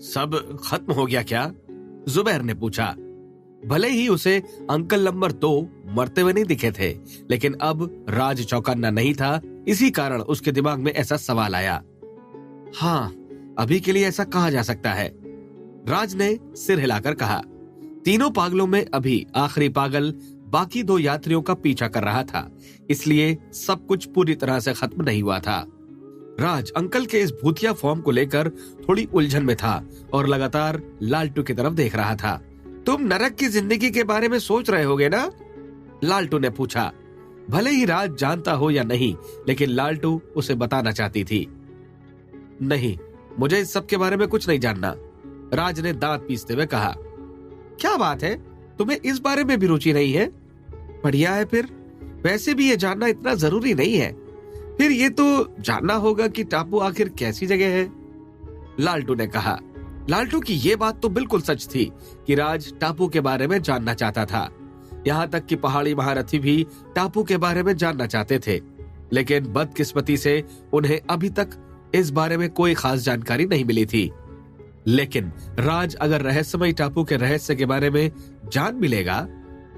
सब खत्म हो गया क्या? जुबैर ने पूछा। भले ही उसे अंकल नंबर 2 मरते हुए नहीं दिखे थे, लेकिन अब राज चौकन्ना नहीं था, इसी कारण उसके दिमाग में ऐसा सवाल आया। हाँ, अभी के लिए ऐसा कहा जा सकता है, राज ने सिर हिलाकर कहा। तीनों पागलों में अभी आखिरी पागल बाकी 2 यात्रियों का पीछा कर रहा था, इसलिए सब कुछ पूरी तरह से खत्म नहीं हुआ था। राज अंकल के इस भूतिया फॉर्म को लेकर थोड़ी उलझन में था और लगातार लालटू की तरफ देख रहा था। तुम नरक की जिंदगी के बारे में सोच रहे होगे ना? लालटू ने पूछा। भले ही राज जानता हो या नहीं, लेकिन लालटू उसे बताना चाहती थी। नहीं, मुझे इस सब के बारे में कुछ नहीं जानना, राज ने दांत पीसते हुए कहा। क्या बात है, तुम्हें इस बारे में भी रुचि नहीं है? बढ़िया है फिर, वैसे भी ये जानना इतना जरूरी नहीं है। फिर ये तो जानना होगा कि टापू आखिर कैसी जगह है, लालटू ने कहा। लालटू की ये बात तो बिल्कुल सच थी कि राज टापू के बारे में जानना चाहता था। यहाँ तक कि पहाड़ी महारथी भी टापू के बारे में जानना चाहते थे, लेकिन बदकिस्मती से उन्हें अभी तक इस बारे में कोई खास जानकारी नहीं मिली थी। लेकिन राज अगर रहस्यमय टापू के रहस्य के बारे में जान मिलेगा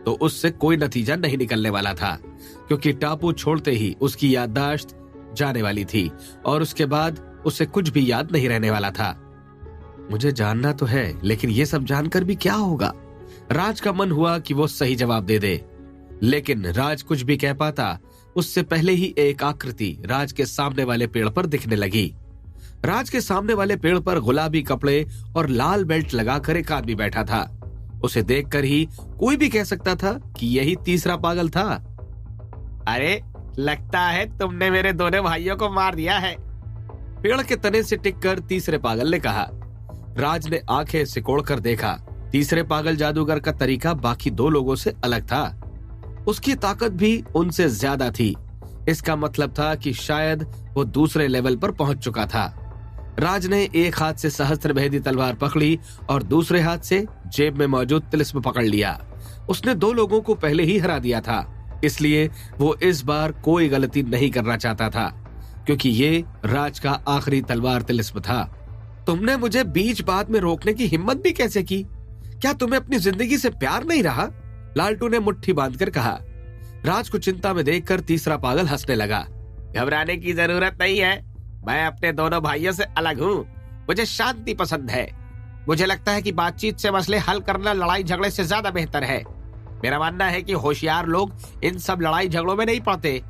तो उससे कोई नतीजा नहीं निकलने वाला था, क्योंकि टापू छोड़ते ही उसकी याददाश्त जाने वाली थी और उसके बाद उसे कुछ भी याद नहीं रहने वाला था। मुझे जानना तो है, लेकिन ये सब जानकर भी क्या होगा? राज का मन हुआ कि वो सही जवाब दे दे, लेकिन राज कुछ भी कह पाता उससे पहले ही एक आकृति राज के सामने वाले पेड़ पर दिखने लगी। राज के सामने वाले पेड़ पर गुलाबी कपड़े और लाल बेल्ट लगाकर एक आदमी बैठा था। उसे देखकर ही कोई भी कह सकता था कि यही तीसरा पागल था। अरे, लगता है तुमने मेरे दोनों भाइयों को मार दिया है, पेड़ के तने से टिककर तीसरे पागल ने कहा। राज ने आंखें सिकोड़कर देखा। तीसरे पागल जादूगर का तरीका बाकी 2 लोगों से अलग था। उसकी ताकत भी उनसे ज्यादा थी। इसका मतलब था कि शायद वो दूसरे लेवल पर पहुंच चुका था। राज ने एक हाथ से सहस्त्र भेदी तलवार पकड़ी और दूसरे हाथ से जेब में मौजूद तिलिस्म पकड़ लिया। उसने 2 लोगों को पहले ही हरा दिया था, इसलिए वो इस बार कोई गलती नहीं करना चाहता था, क्योंकि ये राज का आखिरी तलवार तिलिस्म था। तुमने मुझे बीच बात में रोकने की हिम्मत भी कैसे की? क्या तुम्हें अपनी जिंदगी से प्यार नहीं रहा? लालटू ने मुट्ठी बांधकर कहा। राज को चिंता में देखकर तीसरा पागल हंसने लगा। घबराने की जरूरत नहीं है, मैं अपने दोनों भाइयों से अलग हूँ। मुझे शांति पसंद है। मुझे लगता है कि बातचीत से मसले हल करना लड़ाई झगड़े से ज्यादा बेहतर है। मेरा मानना है कि होशियार लोग इन सब लड़ाई झगड़ों में नहीं पड़ते,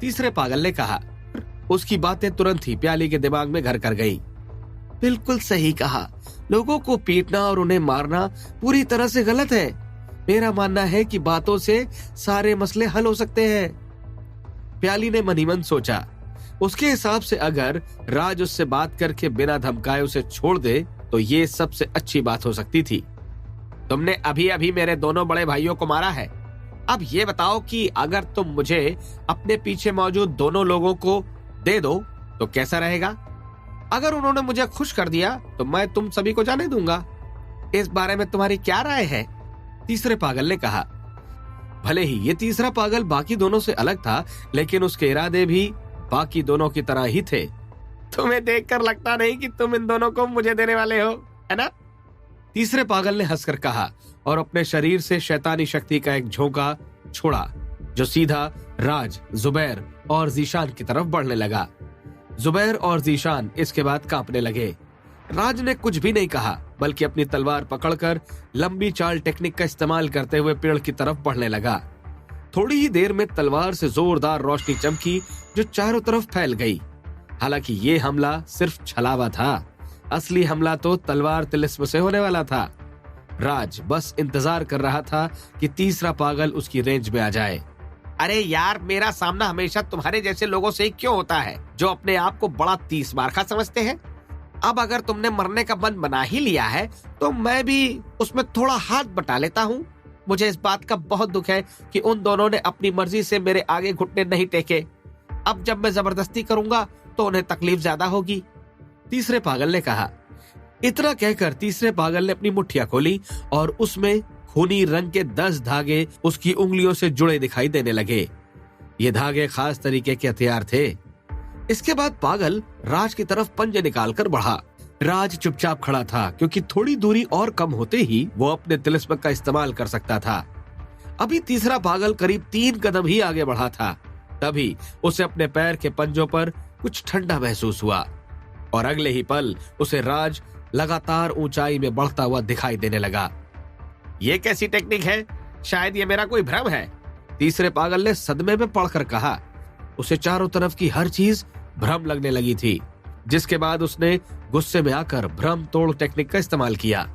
तीसरे पागल ने कहा। उसकी बातें तुरंत ही प्याली के दिमाग में घर कर गई। बिल्कुल सही कहा, लोगों को पीटना और उन्हें मारना पूरी तरह से गलत है। मेरा मानना है कि बातों से सारे मसले हल हो सकते हैं, प्याली ने मन ही मन सोचा। उसके हिसाब से अगर राज उससे बात करके बिना धमकाए उसे छोड़ दे तो ये सबसे अच्छी बात हो सकती थी। तुमने अभी अभी मेरे दोनों बड़े भाइयों को मारा है। अब ये बताओ कि अगर तुम मुझे अपने पीछे मौजूद दोनों लोगों को दे दो तो कैसा रहेगा? अगर उन्होंने मुझे खुश कर दिया तो मैं तुम सभी को जाने दूंगा। इस बारे में तुम्हारी क्या राय है? तीसरे पागल ने कहा। भले ही ये तीसरा पागल बाकी दोनों से अलग था, लेकिन उसके इरादे भी बाकी दोनों की तरह ही थे। तुम्हें देखकर लगता नहीं कि तुम इन दोनों को मुझे देने वाले हो, है ना? तीसरे पागल ने हंसकर कहा और अपने शरीर से शैतानी शक्ति का एक झोंका छोड़ा, जो सीधा राज, जुबैर और जीशान की तरफ बढ़ने लगा। जुबैर और जीशान इसके बाद कांपने लगे। राज ने कुछ भी नहीं कहा, बल्कि अपनी तलवार पकड़कर लंबी चाल टेक्निक का इस्तेमाल करते हुए पेड़ की तरफ बढ़ने लगा। थोड़ी ही देर में तलवार से जोरदार रोशनी चमकी, जो चारों तरफ फैल गई। हालांकि ये हमला सिर्फ छलावा था, असली हमला तो तलवार तिलिस्म से होने वाला था। राज बस इंतजार कर रहा था कि तीसरा पागल उसकी रेंज में आ जाए। अरे यार, मेरा सामना हमेशा तुम्हारे जैसे लोगों से ही क्यों होता है, जो अपने आप को बड़ा 30 मार्का समझते हैं। अब अगर तुमने मरने का मन बना ही लिया है तो मैं भी उसमें थोड़ा हाथ बटा लेता हूँ। मुझे इस बात का बहुत दुख है कि उन दोनों ने अपनी मर्जी से मेरे आगे घुटने नहीं टेके। अब जब मैं जबरदस्ती करूंगा तो उन्हें तकलीफ ज्यादा होगी, तीसरे पागल ने कहा। इतना कहकर तीसरे पागल ने अपनी मुट्ठियां खोली और उसमें खूनी रंग के 10 धागे उसकी उंगलियों से जुड़े दिखाई देने लगे। ये धागे खास तरीके के हथियार थे। इसके बाद पागल राज की तरफ पंजे निकालकर बढ़ा। राज चुपचाप खड़ा था क्योंकि थोड़ी दूरी और कम होते ही वो अपने तिलिस्म का इस्तेमाल कर सकता था। अभी तीसरा पागल करीब 3 कदम ही आगे बढ़ा था, तभी उसे अपने पैर के पंजों पर कुछ ठंडा महसूस हुआ और अगले ही पल उसे राज लगातार ऊंचाई में बढ़ता हुआ दिखाई देने लगा। ये कैसी टेक्निक है? शायद ये मेरा कोई भ्रम है, तीसरे पागल ने सदमे में पड़कर कहा। उसे चारों तरफ की हर चीज भ्रम लगने लगी थी, जिसके बाद उसने गुस्से में आकर भ्रम तोड़ टेक्निक का इस्तेमाल किया।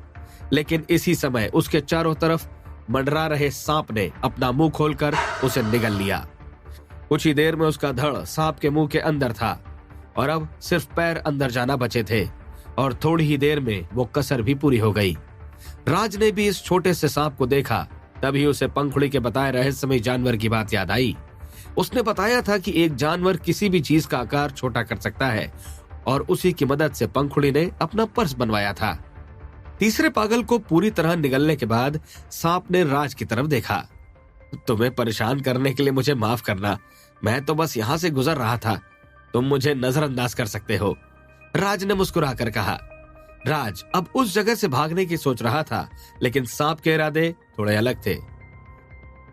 लेकिन इसी समय उसके चारों तरफ मंडरा रहे सांप ने अपना मुंह खोलकर उसे निगल लिया। कुछ ही देर में उसका धड़ सांप के मुंह के अंदर था और अब सिर्फ पैर अंदर जाना बचे थे और थोड़ी ही देर में वो कसर भी पूरी हो गई। राज ने भी इस छोटे से सांप को देखा, तभी उसे पंखुड़ी के बताए रहस्यमय जानवर की बात याद आई। उसने बताया था कि एक जानवर किसी भी चीज का आकार छोटा कर सकता है और उसी की मदद से पंखुड़ी ने अपना पर्स बनवाया था। तीसरे पागल को पूरी तरह निगलने के बाद सांप ने राज की तरफ देखा। तुम्हें परेशान करने के लिए मुझे माफ करना, मैं तो बस यहाँ से गुजर रहा था, तुम मुझे नजरअंदाज कर सकते हो, राज ने मुस्कुराकर कहा। राज अब उस जगह से भागने की सोच रहा था, लेकिन सांप के इरादे थोड़े अलग थे।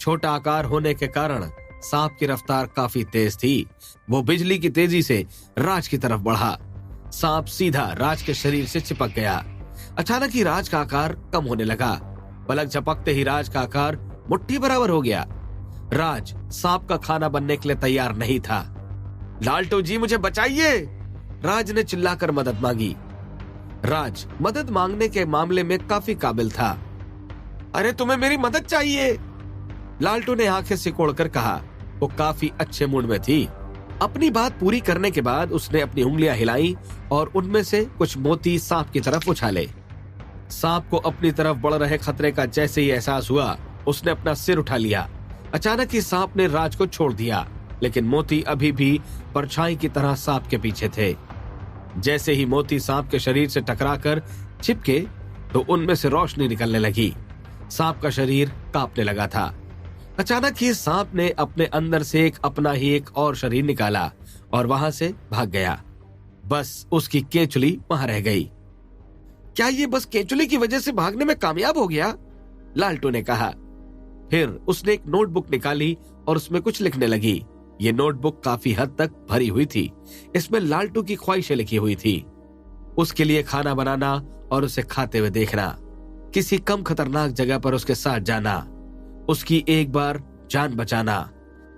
छोटा आकार होने के कारण सांप की रफ्तार काफी तेज थी। वो बिजली की तेजी से राज की तरफ बढ़ा। सांप सीधा राज के शरीर से चिपक गया। अचानक ही राज का आकार कम होने लगा। पलक झपकते ही राज का आकार मुट्ठी बराबर हो गया। राज सांप का खाना बनने के लिए तैयार नहीं था। लालटू जी मुझे बचाइए, राज ने चिल्लाकर मदद मांगी। राज मदद मांगने के मामले में काफी काबिल था। अरे तुम्हें मेरी मदद चाहिए, लालटू ने आंखें सिकोड़कर कहा। वो काफी अच्छे मूड में थी। अपनी बात पूरी करने के बाद उसने अपनी उंगलियां हिलाई और उनमें से कुछ मोती सांप की तरफ उछाले। सांप को अपनी तरफ बढ़ रहे खतरे का जैसे ही एहसास हुआ, उसने अपना सिर उठा लिया। अचानक ही सांप ने राज को छोड़ दिया, लेकिन मोती अभी भी परछाई की तरह सांप के पीछे थे। जैसे ही मोती सांप के शरीर से टकराकर चिपके तो उनमें से रोशनी निकलने लगी। सांप का शरीर कांपने लगा था। अचानक ही सांप ने अपने अंदर से अपना ही एक और शरीर निकाला और वहां से भाग गया। बस उसकी केंचुली वहां रह गई। क्या ये बस केंचुली की वजह से भागने में कामयाब हो गया? लालटू ने कहा। फिर उसने एक नोटबुक निकाली और उसमें कुछ लिखने लगी। ये नोटबुक काफी हद तक भरी हुई थी। इसमें लालटू की ख्वाहिशें लिखी हुई थी। उसके लिए खाना बनाना और उसे खाते हुए देखना, किसी कम खतरनाक जगह पर उसके साथ जाना, उसकी एक बार जान बचाना,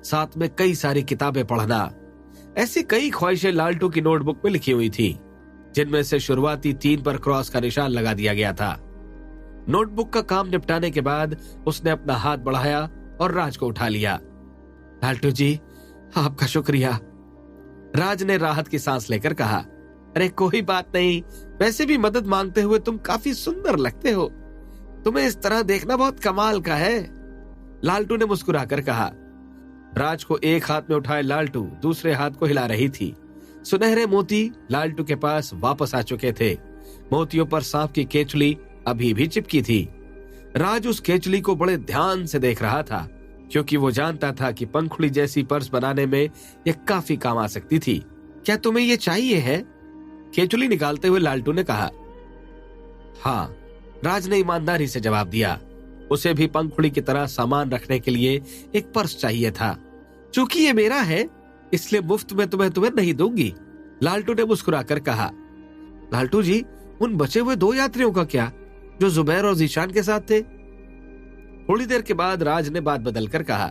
साथ में कई सारी किताबें पढ़ना। ऐसी कई ख्वाहिशें लालटू की नोटबुक में लिखी हुई थी, जिनमें से शुरुआती 3 पर क्रॉस का निशान लगा दिया गया था। नोटबुक का काम निपटाने के बाद उसने अपना हाथ बढ़ाया और राज को उठा लिया। लालटू जी, आपका शुक्रिया, राज ने राहत की सांस लेकर कहा। अरे कोई बात नहीं, वैसे भी मदद मांगते हुए तुम काफी सुंदर लगते हो। तुम्हें इस तरह देखना बहुत कमाल का है, लालटू ने मुस्कुराकर कहा। राज को एक हाथ में उठाए लालटू दूसरे हाथ को हिला रही थी। सुनहरे मोती लालटू के पास वापस आ चुके थे। मोतियों पर सांप की केंचुली अभी भी चिपकी थी। राज उस केंचुली को बड़े ध्यान से देख रहा था, क्योंकि वो जानता था कि पंखुड़ी जैसी पर्स बनाने में यह काफी काम आ सकती थी। क्या तुम्हें ये चाहिए है? केंचुली निकालते हुए लालटू ने कहा। हाँ, राज ने ईमानदारी से जवाब दिया। उसे भी पंखुड़ी की तरह सामान रखने के लिए एक पर्स चाहिए था। चूंकि ये मेरा है, इसलिए मुफ्त में तुम्हें नहीं दूंगी, लालटू ने मुस्कुराकर कहा। लालटू जी, उन बचे हुए 2 यात्रियों का क्या, जो जुबैर और जीशान के साथ थे? थोड़ी देर के बाद राज ने बात बदलकर कहा।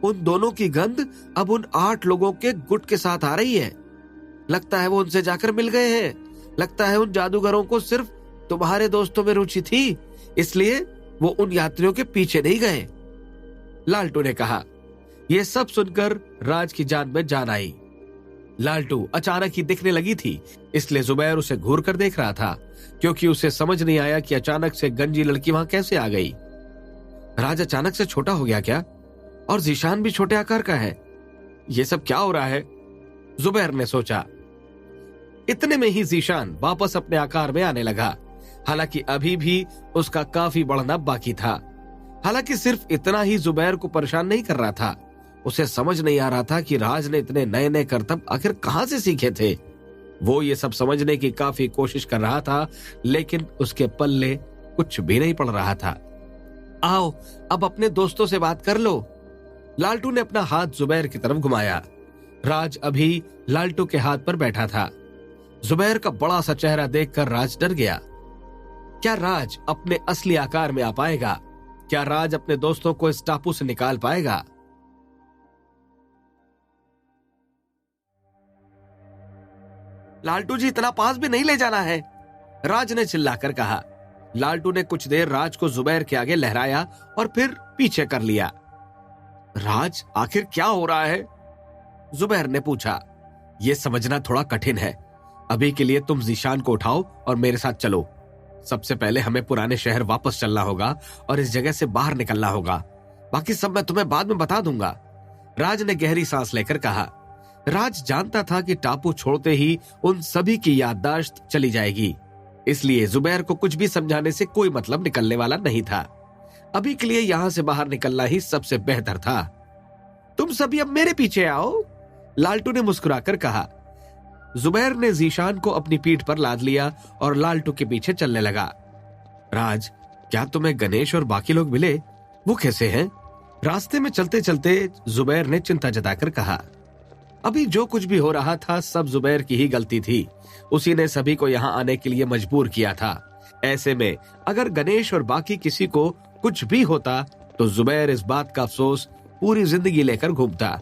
उन दोनों की गंध अब उन 8 लोगों के गुट के साथ आ रही है। लगता है वो उनसे जाकर मिल गए हैं। लगता है उन जादूगरों को सिर्फ तुम्हारे दोस्तों में रुचि थी, इसलिए वो उन यात्रियों के पीछे नहीं गए, लालटू ने कहा। यह सब सुनकर राज की जान में जान आई। लालटू अचानक ही दिखने लगी थी, इसलिए जुबैर उसे घूर कर देख रहा था, क्योंकि उसे समझ नहीं आया कि अचानक से गंजी लड़की वहां कैसे आ गई। राज अचानक से छोटा हो गया क्या? और जीशान भी छोटे आकार का है? ये सब क्या हो रहा है? जुबैर ने सोचा। इतने में ही जीशान वापस अपने आकार में आने लगा। हालांकि अभी भी उसका काफी बढ़ना बाकी था। हालांकि सिर्फ इतना ही जुबैर को परेशान नहीं कर रहा था। उसे समझ नहीं आ रहा था कि राज ने इतने नए नए करतब आखिर कहां से सीखे थे। वो ये सब समझने की काफी कोशिश कर रहा था, लेकिन उसके पल्ले कुछ भी नहीं पड़ रहा था। आओ अब अपने दोस्तों से बात कर लो। लालटू ने अपना हाथ जुबैर की तरफ घुमाया। राज अभी लालटू के हाथ पर बैठा था। जुबैर का बड़ा सा चेहरा देखकर राज डर गया। क्या राज अपने असली आकार में आ पाएगा? क्या राज अपने दोस्तों को इस टापू से निकाल पाएगा? लालटू जी, इतना पास भी नहीं ले जाना है, राज ने चिल्लाकर कहा। लालटू ने कुछ देर राज को जुबैर के आगे लहराया और फिर पीछे कर लिया। राज, आखिर क्या हो रहा है? जुबैर ने पूछा। यह समझना थोड़ा कठिन है। अभी के लिए तुम जीशान को उठाओ और मेरे साथ चलो। सबसे पहले हमें पुराने शहर वापस चलना होगा और इस जगह से बाहर निकलना होगा। बाकी सब मैं तुम्हें बाद में बता दूंगा, राज ने गहरी सांस लेकर कहा। राज जानता था कि टापू छोड़ते ही उन सभी की याददाश्त चली जाएगी, इसलिए जुबैर को कुछ भी समझाने से कोई मतलब निकलने वाला नहीं था। अभी के लिए यहां से बाहर निकलना ही सबसे बेहतर था। तुम सभी अब मेरे पीछे आओ, लालटू ने मुस्कुराकर कहा। जुबैर ने जीशान को अपनी पीठ पर लाद लिया और लालटू के पीछे चलने लगा। राज, क्या तुम्हें गणेश और बाकी लोग मिले? वो कैसे हैं? रास्ते में चलते चलते जुबैर ने चिंता जताकर कहा। अभी जो कुछ भी हो रहा था सब जुबैर की ही गलती थी। उसी ने सभी को यहाँ आने के लिए मजबूर किया था। ऐसे में अगर गणेश और बाकी किसी को कुछ भी होता तो जुबैर इस बात का अफसोस पूरी जिंदगी लेकर घूमता।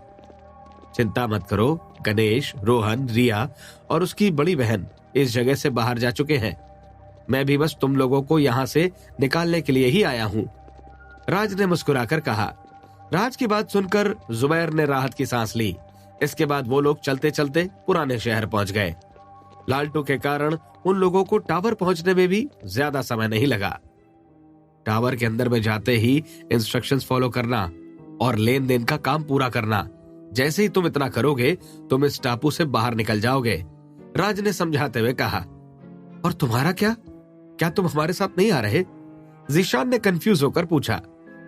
चिंता मत करो, गणेश, रोहन, रिया और उसकी बड़ी बहन इस जगह से बाहर जा चुके हैं। मैं भी बस तुम लोगों को यहाँ से निकालने के लिए ही आया हूँ, राज ने मुस्कुराकर कहा। राज की बात सुनकर जुबैर ने राहत की सांस ली। इसके बाद वो लोग चलते चलते पुराने शहर पहुंच गए। लालटू के कारण उन लोगों को टावर पहुंचने में भी ज्यादा समय नहीं लगा। टावर के अंदर में जाते ही इंस्ट्रक्शंस फॉलो करना और लेन देन का काम पूरा करना। जैसे ही तुम इतना करोगे तुम इस टापू से बाहर निकल जाओगे, राज ने समझाते हुए कहा। और तुम्हारा क्या तुम हमारे साथ नहीं आ रहे? जीशान ने कंफ्यूज होकर पूछा।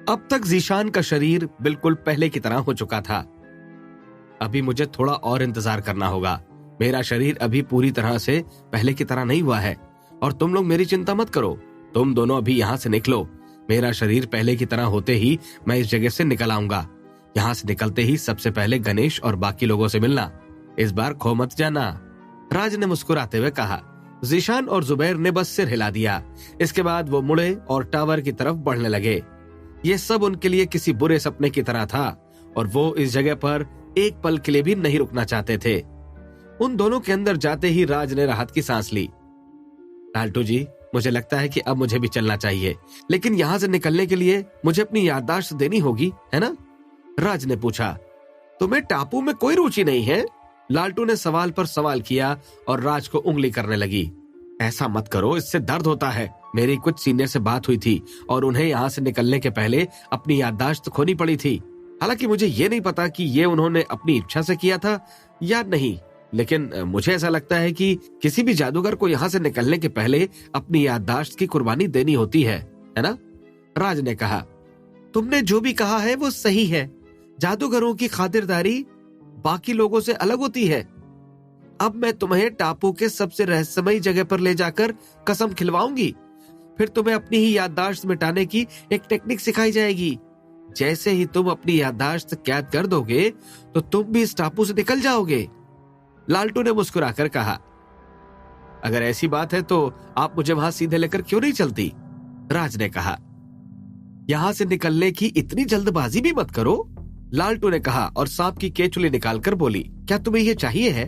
अब तक जीशान का शरीर बिल्कुल पहले की तरह हो चुका था। अभी मुझे थोड़ा और इंतजार करना होगा। मेरा शरीर अभी पूरी तरह से पहले की तरह नहीं हुआ है और तुम लोग मेरी चिंता मत करो। तुम दोनों अभी यहाँ से निकलो। मेरा शरीर पहले की तरह होते ही मैं इस जगह से निकल आऊंगा। यहाँ से निकलते ही सबसे पहले गणेश और बाकी लोगों से मिलना। इस बार खो मत जाना, राज ने मुस्कुराते हुए कहा। जीशान और जुबैर ने बस सिर हिला दिया। इसके बाद वो मुड़े और टावर की तरफ बढ़ने लगे। ये सब उनके लिए किसी बुरे सपने की तरह था और वो इस जगह पर एक पल के लिए भी नहीं रुकना चाहते थे। उन दोनों के अंदर जाते ही राज ने राहत की सांस ली। लालटू जी, मुझे लगता है कि अब मुझे भी चलना चाहिए, लेकिन यहाँ से निकलने के लिए मुझे अपनी याददाश्त देनी होगी, है ना? राज ने पूछा। तुम्हें टापू में कोई रुचि नहीं है? लालटू ने सवाल पर सवाल किया और राज को उंगली करने लगी। ऐसा मत करो, इससे दर्द होता है। मेरी कुछ सीनियर से बात हुई थी और उन्हें यहाँ से निकलने के पहले अपनी याददाश्त खोनी पड़ी थी। हालांकि मुझे ये नहीं पता कि ये उन्होंने अपनी इच्छा से किया था या नहीं, लेकिन मुझे ऐसा लगता है कि किसी भी जादूगर को यहाँ से निकलने के पहले अपनी याददाश्त की कुर्बानी देनी होती है ना? राज ने कहा। तुमने जो भी कहा है वो सही है। जादूगरों की खातिरदारी बाकी लोगों से अलग होती है। अब मैं तुम्हें टापू के सबसे रहस्यमयी जगह पर ले जाकर कसम खिलवाऊंगी। फिर तुम्हें अपनी ही याददाश्त मिटाने की एक टेक्निक सिखाई जाएगी। जैसे ही तुम अपनी याददाश्त कैद कर दोगे तो तुम भी इस टापू से निकल जाओगे, लालटू ने मुस्कुराकर कहा। अगर ऐसी बात है तो आप मुझे वहां सीधे लेकर क्यों नहीं चलती? राज ने कहा। यहां से निकलने की इतनी जल्दबाजी भी मत करो, लालटू ने कहा और सांप की केचुली निकालकर बोली। क्या तुम्हें ये चाहिए है?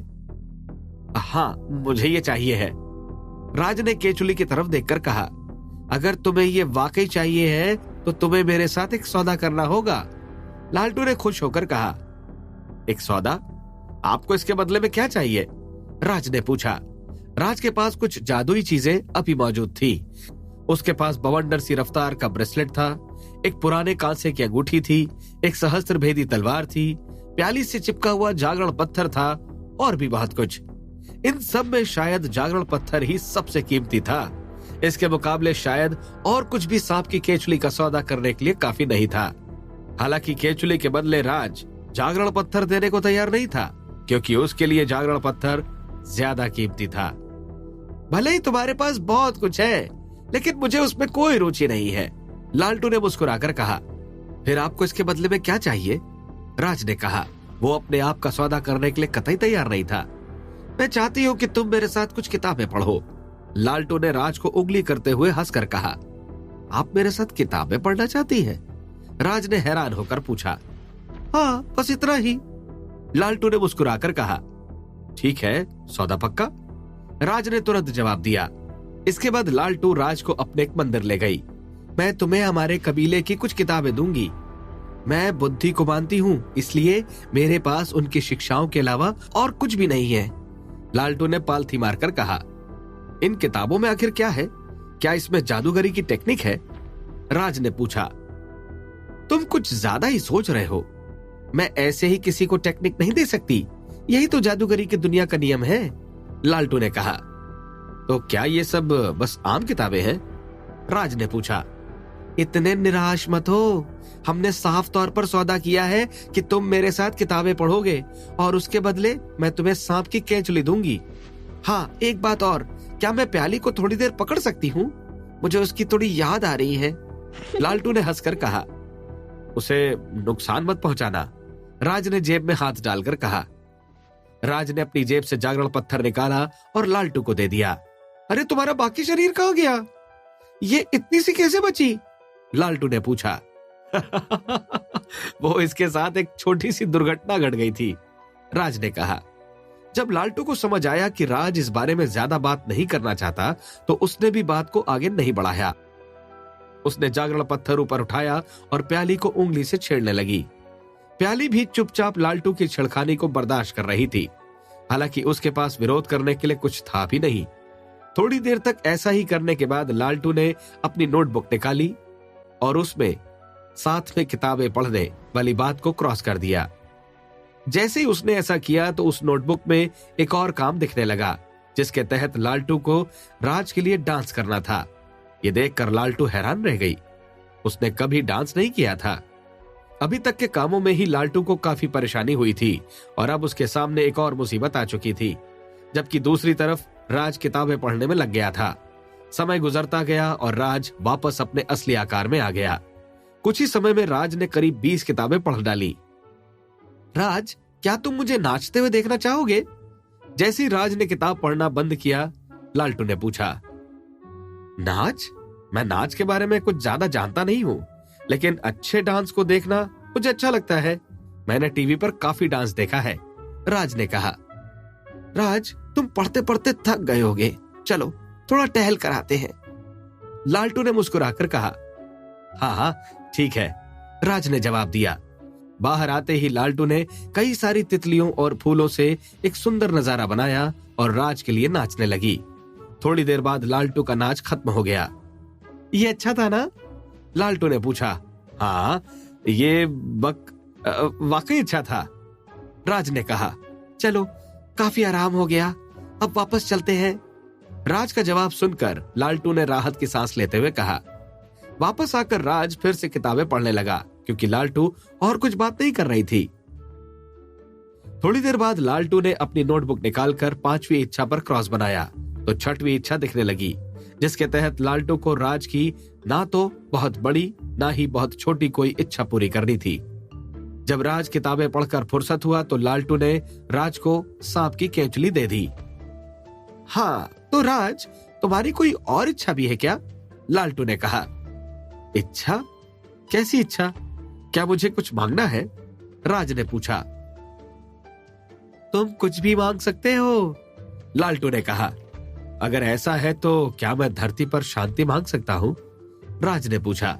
हाँ, मुझे ये चाहिए है, राज ने केचुली की तरफ देखकर कहा। अगर तुम्हें ये वाकई चाहिए है तो तुम्हें मेरे साथ एक सौदा करना होगा, लालटू ने खुश होकर कहा। एक सौदा? आपको इसके बदले में क्या चाहिए? राज ने पूछा। राज के पास कुछ जादुई चीजें अभी मौजूद थी। उसके पास बवंडर सी रफ्तार का ब्रेसलेट था, एक पुराने कांसे की अंगूठी थी, एक सहस्त्र भेदी तलवार थी, प्याली से चिपका हुआ जागरण पत्थर था और भी बहुत कुछ। इन सब में शायद जागरण पत्थर ही सबसे कीमती था। इसके मुकाबले शायद और कुछ भी सांप की केचुली का सौदा करने के लिए काफी नहीं था। हालांकि केचुली के बदले राज जागरण पत्थर देने को तैयार नहीं था, क्योंकि उसके लिए जागरण पत्थर ज्यादा कीमती था। भले ही तुम्हारे पास बहुत कुछ है, लेकिन मुझे उसमें कोई रुचि नहीं है, लालटू ने मुस्कुराकर कहा। फिर आपको इसके बदले में क्या चाहिए? राज ने कहा। वो अपने आप का सौदा करने के लिए कतई तैयार नहीं था। मैं चाहती हूँ कि तुम मेरे साथ कुछ किताबें पढ़ो, लालटू ने राज को उंगली करते हुए हंसकर कहा। आप मेरे साथ किताबें पढ़ना चाहती हैं? राज ने हैरान होकर पूछा। हाँ, बस इतना ही, लालटू ने मुस्कुराकर कहा। ठीक है, सौदा पक्का, राज ने तुरंत जवाब दिया। इसके बाद लालटू राज को अपने एक मंदिर ले गई। मैं तुम्हें हमारे कबीले की कुछ किताबें दूंगी। मैं बुद्धि को मानती हूँ, इसलिए मेरे पास उनकी शिक्षाओं के अलावा और कुछ भी नहीं है, लालटू ने पालथी मारकर कहा। इन किताबों में आखिर क्या है? क्या इसमें जादूगरी की टेक्निक है? राज ने पूछा। तुम कुछ ज्यादा ही सोच रहे हो। मैं ऐसे ही किसी को टेक्निक नहीं दे सकती, यही तो जादूगरी की दुनिया का नियम है, लालटू ने कहा। तो क्या ये सब बस आम किताबें हैं? राज ने पूछा। इतने निराश मत हो, हमने साफ तौर पर सौदा किया है कि तुम मेरे साथ किताबें पढ़ोगे और उसके बदले मैं तुम्हें सांप की केंचुली दूंगी। हाँ, एक बात और, क्या मैं प्याली को थोड़ी देर पकड़ सकती हूँ? मुझे उसकी थोड़ी याद आ रही है, लालटू ने हंसकर कहा। उसे नुकसान मत पहुंचाना, राज ने जेब में हाथ डालकर कहा। राज ने अपनी जेब से जागरण पत्थर निकाला और लालटू को दे दिया। अरे तुम्हारा बाकी शरीर कहाँ गया? ये इतनी सी कैसे बची? लालटू ने पूछा। वो इसके साथ एक छोटी सी दुर्घटना घट गई थी, राज ने कहा। जब लालटू को समझ आया कि राज इस बारे में ज्यादा बात नहीं करना चाहता, तो उसने भी बात को आगे नहीं बढ़ाया। उसने जागरण पत्थर ऊपर उठाया और प्याली को उंगली से छेड़ने लगी। प्याली भी चुपचाप लालटू की छेड़खानी को बर्दाश्त कर रही थी, हालांकि उसके पास विरोध करने के लिए कुछ था भी नहीं। थोड़ी देर तक ऐसा ही करने के बाद लालटू ने अपनी नोटबुक निकाली और उसमें साथ में किताबें पढ़ने वाली बात को क्रॉस कर दिया। जैसे ही उसने ऐसा किया तो उस नोटबुक में एक और काम दिखने लगा, जिसके तहत लालटू को राज के लिए डांस करना था। ये देखकर लालटू हैरान रह गई। उसने कभी डांस नहीं किया था। अभी तक के कामों में ही लालटू को काफी परेशानी हुई थी और अब उसके सामने एक और मुसीबत आ चुकी थी, जबकि दूसरी तरफ राज किताबें पढ़ने में लग गया था। समय गुजरता गया और राज वापस अपने असली आकार में आ गया। कुछ ही समय में राज ने करीब 20 किताबें पढ़ डाली। राज, क्या तुम मुझे नाचते हुए देखना चाहोगे? जैसे ही राज ने किताब पढ़ना बंद किया, लालटू ने पूछा। नाच? मैं नाच के बारे में कुछ ज्यादा जानता नहीं हूँ, लेकिन अच्छे डांस को देखना मुझे अच्छा लगता है। मैंने टीवी पर काफी डांस देखा है, राज ने कहा। राज, तुम पढ़ते पढ़ते थक गए होगे, चलो थोड़ा टहल कर आते हैं, लालटू ने मुस्कुराकर कहा। हाँ हाँ ठीक है, राज ने जवाब दिया। बाहर आते ही लालटू ने कई सारी तितलियों और फूलों से एक सुंदर नजारा बनाया और राज के लिए नाचने लगी। थोड़ी देर बाद लालटू का नाच खत्म हो गया। ये अच्छा था ना? लालटू ने पूछा। हाँ, ये वाकई अच्छा था, राज ने कहा। चलो, काफी आराम हो गया, अब वापस चलते हैं, राज का जवाब सुनकर लालटू ने राहत की सांस लेते हुए कहा। वापस आकर राज फिर से किताबें पढ़ने लगा, क्योंकि लालटू और कुछ बात नहीं कर रही थी। थोड़ी देर बाद लालटू ने अपनी नोटबुक निकालकर 5वीं इच्छा पर क्रॉस बनाया तो 6वीं इच्छा दिखने लगी, जिसके तहत लालटू को राज की ना तो बहुत बड़ी ना ही बहुत छोटी कोई इच्छा पूरी करनी थी। जब राज किताबें पढ़कर फुर्सत हुआ तो लालटू ने राज को सांप की केंचुली दे दी। हाँ, तो राज, तुम्हारी कोई और इच्छा भी है क्या? लालटू ने कहा। इच्छा? कैसी इच्छा? क्या मुझे कुछ मांगना है? राज ने पूछा। तुम कुछ भी मांग सकते हो, लालटू ने कहा। अगर ऐसा है तो क्या मैं धरती पर शांति मांग सकता हूँ? राज ने पूछा।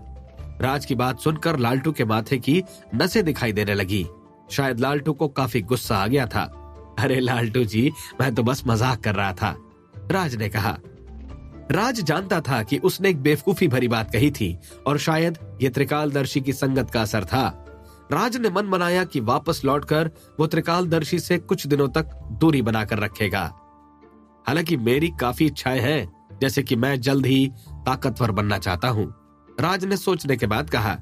राज की बात सुनकर लालटू के माथे की नसें दिखाई देने लगी। शायद लालटू को काफी गुस्सा आ गया था। अरे लालटू जी, मैं तो बस मजाक कर रहा था, राज ने कहा। राज जानता था कि उसने एक बेवकूफी भरी बात कही थी और शायद ये त्रिकालदर्शी की संगत का असर था। राज ने मन बनाया कि वापस लौटकर वो त्रिकालदर्शी से कुछ दिनों तक दूरी बनाकर रखेगा। हालांकि मेरी काफी इच्छाएं हैं, जैसे कि मैं जल्द ही ताकतवर बनना चाहता हूं, राज ने सोचने के बाद कहा।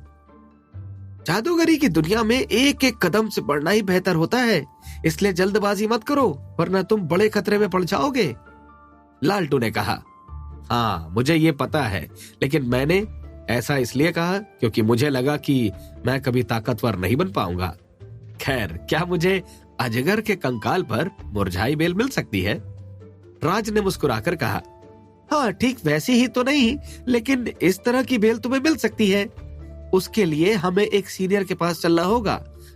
जादूगरी की दुनिया में एक एक कदम से बढ़ना ही बेहतर होता है, इसलिए जल्दबाजी मत करो वरना तुम बड़े खतरे में पड़ जाओगे। लालटू ने कहा, हाँ मुझे ये पता है, लेकिन मैंने ऐसा इसलिए कहा क्योंकि मुझे लगा कि मैं कभी ताकतवर नहीं बन पाऊंगा। खैर, क्या मुझे अजगर के कंकाल पर मुरझाई बेल मिल सकती है? राज ने मुस्कुराकर कहा, हाँ ठीक वैसी ही तो नहीं, लेकिन इस तरह की बेल तुम्हें मिल सकती है। उसके लिए हमें एक सीनियर के पास चलना होगा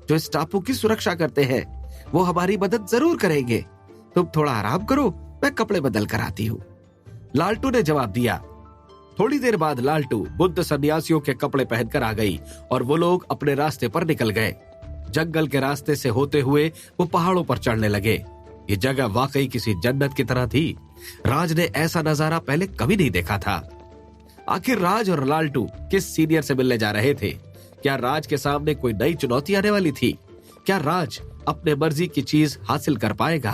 जो इस टापू की सुरक्षा करते हैं। वो हमारी मदद जरूर करेंगे। तुम थोड़ा आराम करो, मैं कपड़े बदल कर आती हूँ। लालटू ने जवाब दिया। थोड़ी देर बाद लालटू बुद्ध सन्यासियों के कपड़े पहनकर आ गई और वो लोग अपने रास्ते पर निकल गए। जंगल के रास्ते से होते हुए वो पहाड़ों पर चढ़ने लगे। ये जगह वाकई किसी जन्नत की तरह थी। राज ने ऐसा नजारा पहले कभी नहीं देखा था। आखिर राज और लालटू किस सीनियर से मिलने जा रहे थे? क्या राज के सामने कोई नई चुनौती आने वाली थी? क्या राज अपने मर्जी की चीज हासिल कर पाएगा?